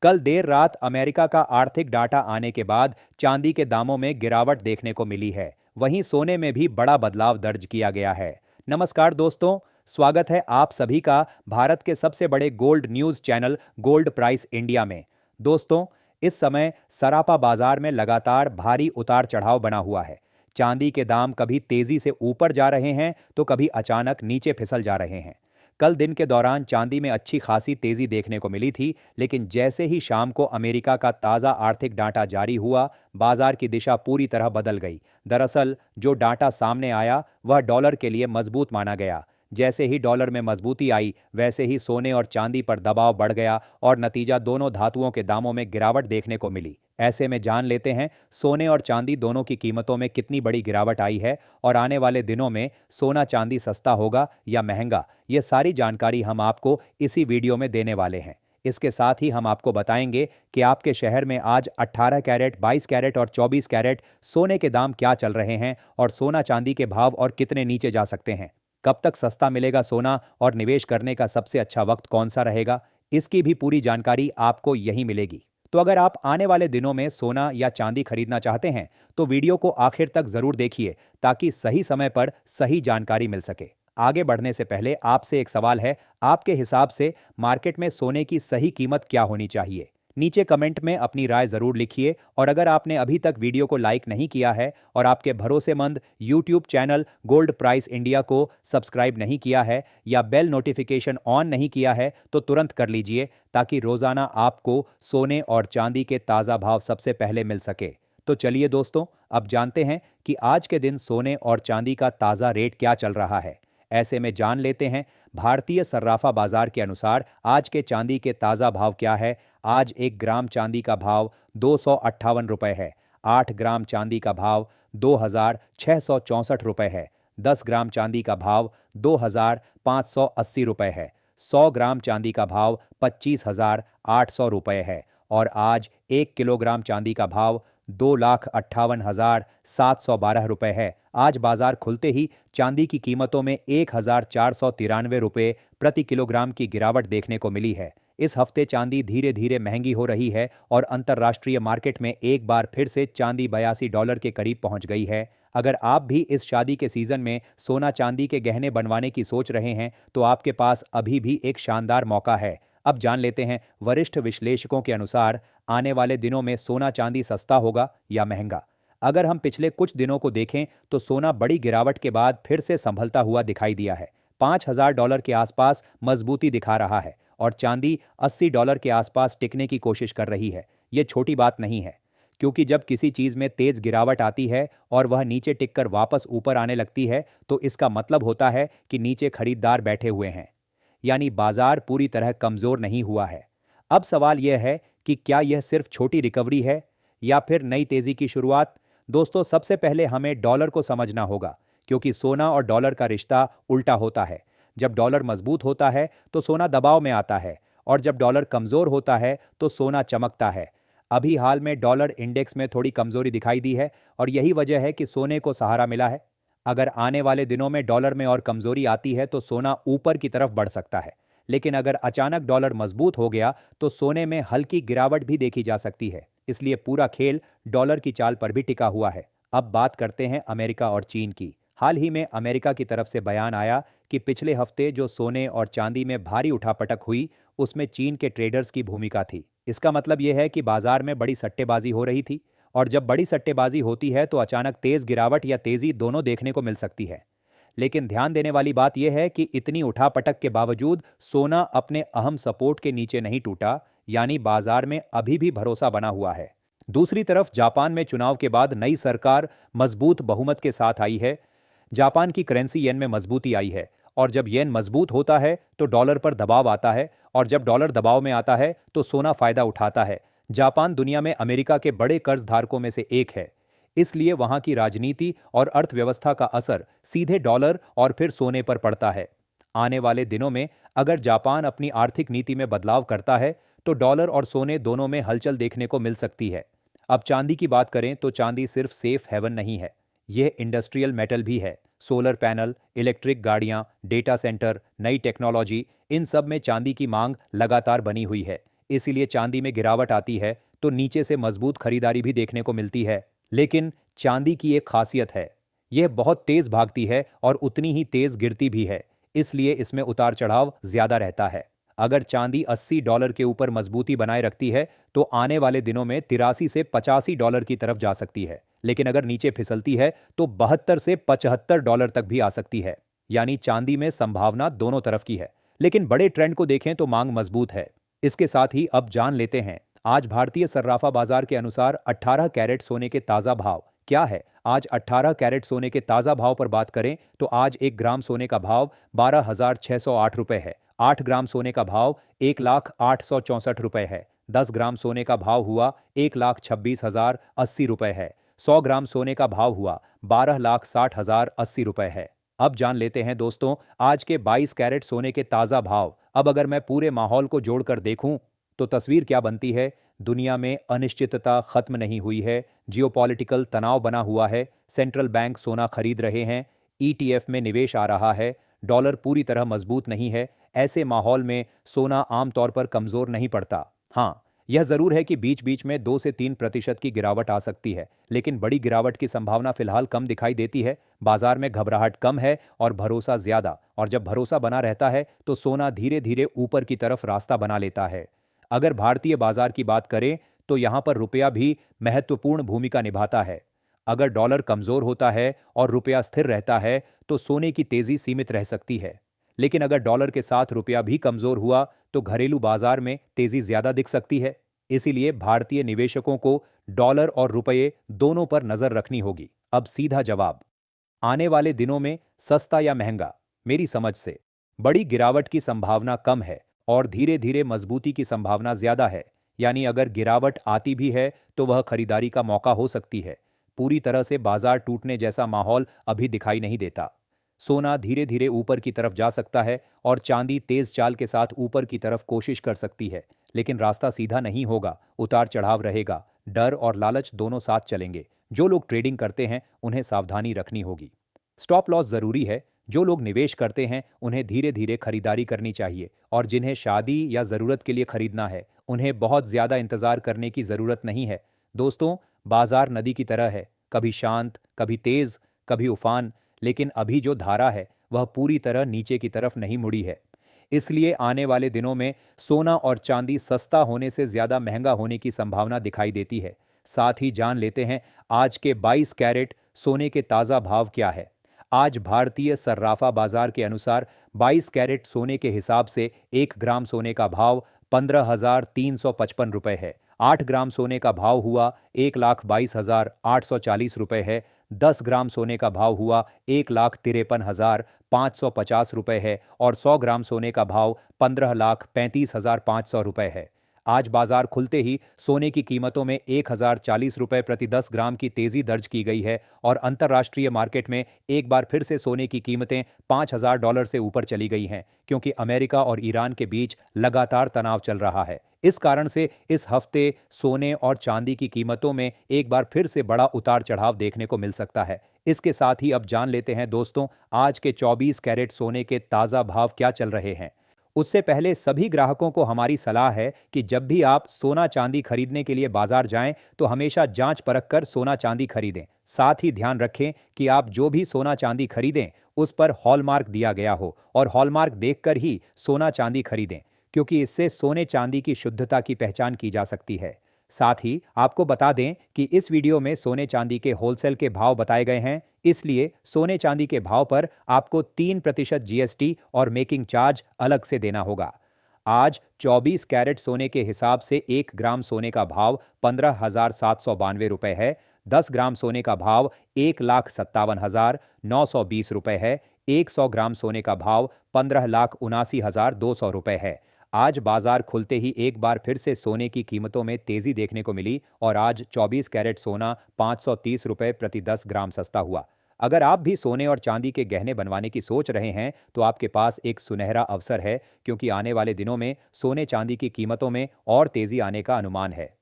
कल देर रात अमेरिका का आर्थिक डाटा आने के बाद चांदी के दामों में गिरावट देखने को मिली है। वहीं सोने में भी बड़ा बदलाव दर्ज किया गया है। नमस्कार दोस्तों, स्वागत है आप सभी का भारत के सबसे बड़े gold news channel gold price India में। दोस्तों, इस समय सराफा बाजार में लगातार भारी उतार चढ़ाव बना हुआ है। चांदी के दाम कभी तेजी से ऊपर जा रहे हैं तो कभी अचानक नीचे फिसल जा रहे हैं। कल दिन के दौरान चांदी में अच्छी खासी तेजी देखने को मिली थी, लेकिन जैसे ही शाम को अमेरिका का ताज़ा आर्थिक डाटा जारी हुआ, बाजार की दिशा पूरी तरह बदल गई। दरअसल जो डाटा सामने आया वह डॉलर के लिए मजबूत माना गया। जैसे ही डॉलर में मजबूती आई, वैसे ही सोने और चांदी पर दबाव बढ़ गया और नतीजा दोनों धातुओं के दामों में गिरावट देखने को मिली। ऐसे में जान लेते हैं सोने और चांदी दोनों की कीमतों में कितनी बड़ी गिरावट आई है और आने वाले दिनों में सोना चांदी सस्ता होगा या महंगा। ये सारी जानकारी हम आपको इसी वीडियो में देने वाले हैं। इसके साथ ही हम आपको बताएंगे कि आपके शहर में आज 18 कैरेट, 22 कैरेट और 24 कैरेट सोने के दाम क्या चल रहे हैं और सोना चांदी के भाव और कितने नीचे जा सकते हैं। कब तक सस्ता मिलेगा सोना और निवेश करने का सबसे अच्छा वक्त कौन सा रहेगा, इसकी भी पूरी जानकारी आपको यहीं मिलेगी। तो अगर आप आने वाले दिनों में सोना या चांदी खरीदना चाहते हैं तो वीडियो को आखिर तक जरूर देखिए ताकि सही समय पर सही जानकारी मिल सके। आगे बढ़ने से पहले आपसे एक सवाल है, आपके हिसाब से मार्केट में सोने की सही कीमत क्या होनी चाहिए? नीचे कमेंट में अपनी राय जरूर लिखिए और अगर आपने अभी तक वीडियो को लाइक नहीं किया है और आपके भरोसेमंद YouTube channel gold price India को सब्सक्राइब नहीं किया है या बेल नोटिफिकेशन ऑन नहीं किया है तो तुरंत कर लीजिए ताकि रोजाना आपको सोने और चांदी के ताज़ा भाव सबसे पहले मिल सके। तो चलिए दोस्तों, अब जानते हैं कि आज के दिन सोने और चांदी का ताज़ा रेट क्या चल रहा है। ऐसे में जान लेते हैं भारतीय सर्राफा बाजार के अनुसार आज के चांदी के ताज़ा भाव क्या है। आज 1 ग्राम चांदी का भाव 258 रुपये है। 8 ग्राम चांदी का भाव 2664 रुपये है। 10 ग्राम चांदी का भाव 2580 रुपये है। 100 ग्राम चांदी का भाव 25,800 रुपये है और आज 1 किलोग्राम चांदी का भाव 2,58,712 रुपये है। आज बाजार खुलते ही चांदी की कीमतों में 1,493 रुपये प्रति किलोग्राम की गिरावट देखने को मिली है। इस हफ्ते चांदी धीरे धीरे महंगी हो रही है और अंतर्राष्ट्रीय मार्केट में एक बार फिर से चांदी $82 के करीब पहुंच गई है। अगर आप भी इस शादी के सीजन में सोना चांदी के गहने बनवाने की सोच रहे हैं तो आपके पास अभी भी एक शानदार मौका है। अब जान लेते हैं वरिष्ठ विश्लेषकों के अनुसार आने वाले दिनों में सोना चांदी सस्ता होगा या महंगा। अगर हम पिछले कुछ दिनों को देखें तो सोना बड़ी गिरावट के बाद फिर से संभलता हुआ दिखाई दिया है। $5,000 के आसपास मजबूती दिखा रहा है और चांदी $80 के आसपास टिकने की कोशिश कर रही है। ये छोटी बात नहीं है, क्योंकि जब किसी चीज़ में तेज गिरावट आती है और वह नीचे टिककर वापस ऊपर आने लगती है तो इसका मतलब होता है कि नीचे खरीदार बैठे हुए हैं, यानी बाजार पूरी तरह कमज़ोर नहीं हुआ है। अब सवाल यह है कि क्या यह सिर्फ छोटी रिकवरी है या फिर नई तेज़ी की शुरुआत। दोस्तों, सबसे पहले हमें डॉलर को समझना होगा, क्योंकि सोना और डॉलर का रिश्ता उल्टा होता है। जब डॉलर मजबूत होता है तो सोना दबाव में आता है और जब डॉलर कमज़ोर होता है तो सोना चमकता है। अभी हाल में डॉलर इंडेक्स में थोड़ी कमज़ोरी दिखाई दी है और यही वजह है कि सोने को सहारा मिला है। अगर आने वाले दिनों में डॉलर में और कमज़ोरी आती है तो सोना ऊपर की तरफ बढ़ सकता है, लेकिन अगर अचानक डॉलर मजबूत हो गया तो सोने में हल्की गिरावट भी देखी जा सकती है। इसलिए पूरा खेल डॉलर की चाल पर भी टिका हुआ है। अब बात करते हैं अमेरिका और चीन की। हाल ही में अमेरिका की तरफ से बयान आया कि पिछले हफ्ते जो सोने और चांदी में भारी उठापटक हुई उसमें चीन के ट्रेडर्स की भूमिका थी। इसका मतलब यह है कि बाजार में बड़ी सट्टेबाजी हो रही थी और जब बड़ी सट्टेबाजी होती है तो अचानक तेज गिरावट या तेजी दोनों देखने को मिल सकती है। लेकिन ध्यान देने वाली बात यह है कि इतनी उठापटक के बावजूद सोना अपने अहम सपोर्ट के नीचे नहीं टूटा, यानी बाजार में अभी भी भरोसा बना हुआ है। दूसरी तरफ जापान में चुनाव के बाद नई सरकार मजबूत बहुमत के साथ आई है। जापान की करेंसी येन में मजबूती आई है और जब येन मजबूत होता है तो डॉलर पर दबाव आता है और जब डॉलर दबाव में आता है तो सोना फायदा उठाता है। जापान दुनिया में अमेरिका के बड़े कर्जधारकों में से एक है, इसलिए वहां की राजनीति और अर्थव्यवस्था का असर सीधे डॉलर और फिर सोने पर पड़ता है। आने वाले दिनों में अगर जापान अपनी आर्थिक नीति में बदलाव करता है तो डॉलर और सोने दोनों में हलचल देखने को मिल सकती है। अब चांदी की बात करें तो चांदी सिर्फ सेफ हेवन नहीं है, यह इंडस्ट्रियल मेटल भी है। सोलर पैनल, इलेक्ट्रिक गाड़ियां, डेटा सेंटर, नई टेक्नोलॉजी, इन सब में चांदी की मांग लगातार बनी हुई है। इसीलिए चांदी में गिरावट आती है तो नीचे से मजबूत खरीदारी भी देखने को मिलती है। लेकिन चांदी की एक खासियत है, यह बहुत तेज भागती है और उतनी ही तेज गिरती भी है, इसलिए इसमें उतार चढ़ाव ज्यादा रहता है। अगर चांदी $80 के ऊपर मजबूती बनाए रखती है तो आने वाले दिनों में 83 से $85 की तरफ जा सकती है, लेकिन अगर नीचे फिसलती है तो 72 से $75 तक भी आ सकती है। यानी चांदी में संभावना दोनों तरफ की है, लेकिन बड़े ट्रेंड को देखें तो मांग मजबूत है। इसके साथ ही अब जान लेते हैं आज भारतीय सर्राफा बाजार के अनुसार 18 कैरेट सोने के ताजा भाव क्या है। आज 18 कैरेट सोने के ताजा भाव पर बात करें तो आज 1 ग्राम सोने का भाव 12,608 रुपए है। 8 ग्राम सोने का भाव 1,08,64 रुपए है। 10 ग्राम सोने का भाव हुआ 1,26,080 रुपए है। 100 ग्राम सोने का भाव हुआ 12,60,080 रुपए है। अब जान लेते हैं दोस्तों आज के 22 कैरेट सोने के ताजा भाव। अब अगर मैं पूरे माहौल को जोड़कर देखूं तो तस्वीर क्या बनती है। दुनिया में अनिश्चितता खत्म नहीं हुई है, जियोपॉलिटिकल तनाव बना हुआ है, सेंट्रल बैंक सोना खरीद रहे हैं, ईटीएफ में निवेश आ रहा है, डॉलर पूरी तरह मजबूत नहीं है। ऐसे माहौल में सोना आमतौर पर कमजोर नहीं पड़ता। हाँ, यह जरूर है कि बीच बीच में 2 से 3% की गिरावट आ सकती है, लेकिन बड़ी गिरावट की संभावना फिलहाल कम दिखाई देती है। बाजार में घबराहट कम है और भरोसा ज्यादा, और जब भरोसा बना रहता है तो सोना धीरे धीरे ऊपर की तरफ रास्ता बना लेता है। अगर भारतीय बाजार की बात करें तो यहां पर रुपया भी महत्वपूर्ण भूमिका निभाता है। अगर डॉलर कमजोर होता है और रुपया स्थिर रहता है तो सोने की तेजी सीमित रह सकती है, लेकिन अगर डॉलर के साथ रुपया भी कमजोर हुआ तो घरेलू बाजार में तेजी ज्यादा दिख सकती है। इसीलिए भारतीय निवेशकों को डॉलर और रुपये दोनों पर नजर रखनी होगी। अब सीधा जवाब, आने वाले दिनों में सस्ता या महंगा, मेरी समझ से बड़ी गिरावट की संभावना कम है और धीरे धीरे मजबूती की संभावना ज्यादा है। यानी अगर गिरावट आती भी है तो वह खरीदारी का मौका हो सकती है। पूरी तरह से बाजार टूटने जैसा माहौल अभी दिखाई नहीं देता। सोना धीरे धीरे ऊपर की तरफ जा सकता है और चांदी तेज चाल के साथ ऊपर की तरफ कोशिश कर सकती है, लेकिन रास्ता सीधा नहीं होगा, उतार चढ़ाव रहेगा। डर और लालच दोनों साथ चलेंगे। जो लोग ट्रेडिंग करते हैं उन्हें सावधानी रखनी होगी। स्टॉप लॉस जरूरी है। जो लोग निवेश करते हैं उन्हें धीरे धीरे खरीदारी करनी चाहिए, और जिन्हें शादी या जरूरत के लिए खरीदना है उन्हें बहुत ज्यादा इंतजार करने की जरूरत नहीं है। दोस्तों, बाजार नदी की तरह है, कभी शांत, कभी तेज, कभी उफान, लेकिन अभी जो धारा है वह पूरी तरह नीचे की तरफ नहीं मुड़ी है। इसलिए आने वाले दिनों में सोना और चांदी सस्ता होने से ज्यादा महंगा होने की संभावना दिखाई देती है। साथ ही जान लेते हैं आज के 22 कैरेट सोने के ताजा भाव क्या है। आज भारतीय सर्राफा बाजार के अनुसार 22 कैरेट सोने के हिसाब से 1 ग्राम सोने का भाव 15,355 रुपए है। 8 ग्राम सोने का भाव हुआ 1,22,840 रुपए है। 10 ग्राम सोने का भाव हुआ 1,53,550 रुपए है और 100 ग्राम सोने का भाव 15,35,500 रुपए है। आज बाजार खुलते ही सोने की कीमतों में 1,040 रुपए प्रति 10 ग्राम की तेजी दर्ज की गई है और अंतर्राष्ट्रीय मार्केट में एक बार फिर से सोने की कीमतें $5,000 से ऊपर चली गई हैं, क्योंकि अमेरिका और ईरान के बीच लगातार तनाव चल रहा है। इस कारण से इस हफ्ते सोने और चांदी की कीमतों में एक बार फिर से बड़ा उतार चढ़ाव देखने को मिल सकता है। इसके साथ ही अब जान लेते हैं दोस्तों आज के 24 कैरेट सोने के ताजा भाव क्या चल रहे हैं। उससे पहले सभी ग्राहकों को हमारी सलाह है कि जब भी आप सोना चांदी खरीदने के लिए बाजार जाएं तो हमेशा जांच परख कर सोना चांदी खरीदें। साथ ही ध्यान रखें कि आप जो भी सोना चांदी खरीदें उस पर हॉलमार्क दिया गया हो और हॉलमार्क देखकर ही सोना चांदी खरीदें, क्योंकि इससे सोने चांदी की शुद्धता की पहचान की जा सकती है। साथ ही आपको बता दें कि इस वीडियो में सोने चांदी के होलसेल के भाव बताए गए हैं, इसलिए सोने चांदी के भाव पर आपको 3% जीएसटी और मेकिंग चार्ज अलग से देना होगा। आज 24 कैरेट सोने के हिसाब से 1 ग्राम सोने का भाव 15,792 रुपए है। 10 ग्राम सोने का भाव 1,57,920 रुपए है। 100 ग्राम सोने का भाव 15,79,200 रुपए है। आज बाजार खुलते ही एक बार फिर से सोने की कीमतों में तेजी देखने को मिली और आज 24 कैरेट सोना 530 रुपए प्रति 10 ग्राम सस्ता हुआ। अगर आप भी सोने और चांदी के गहने बनवाने की सोच रहे हैं तो आपके पास एक सुनहरा अवसर है, क्योंकि आने वाले दिनों में सोने चांदी की कीमतों में और तेजी आने का अनुमान है।